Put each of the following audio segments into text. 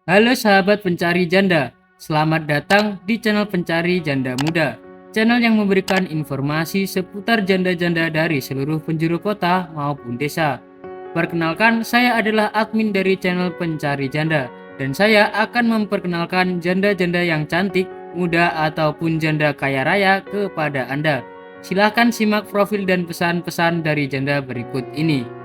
Halo sahabat pencari janda, selamat datang di channel Pencari Janda Muda. Channel yang memberikan informasi seputar janda-janda dari seluruh penjuru kota maupun desa. Perkenalkan, saya adalah admin dari channel Pencari Janda, dan saya akan memperkenalkan janda-janda yang cantik, muda, ataupun janda kaya raya kepada Anda. Silahkan simak profil dan pesan-pesan dari janda berikut ini.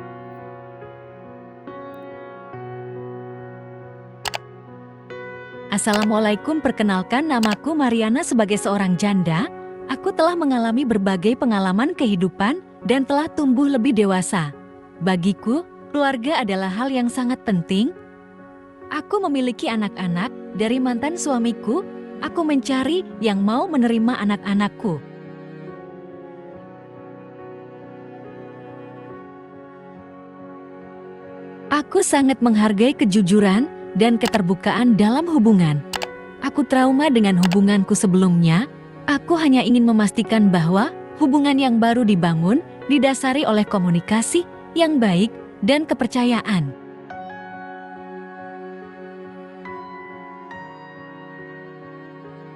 Assalamualaikum, perkenalkan namaku Mariana. Sebagai seorang janda, aku telah mengalami berbagai pengalaman kehidupan dan telah tumbuh lebih dewasa. Bagiku, keluarga adalah hal yang sangat penting. Aku memiliki anak-anak dari mantan suamiku. Aku mencari yang mau menerima anak-anakku. Aku sangat menghargai kejujuran dan keterbukaan dalam hubungan. Aku trauma dengan hubunganku sebelumnya. Aku hanya ingin memastikan bahwa hubungan yang baru dibangun didasari oleh komunikasi yang baik dan kepercayaan.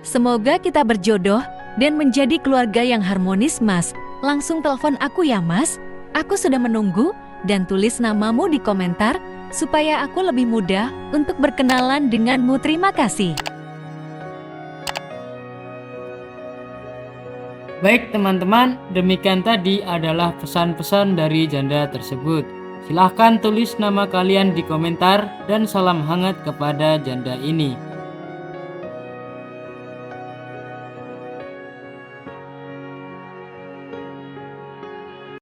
Semoga kita berjodoh dan menjadi keluarga yang harmonis, Mas. Langsung telepon aku ya, Mas. Aku sudah menunggu, dan tulis namamu di komentar supaya aku lebih mudah untuk berkenalan denganmu. Terima kasih. Baik teman-teman, demikian tadi adalah pesan-pesan dari janda tersebut. Silahkan tulis nama kalian di komentar dan salam hangat kepada janda ini.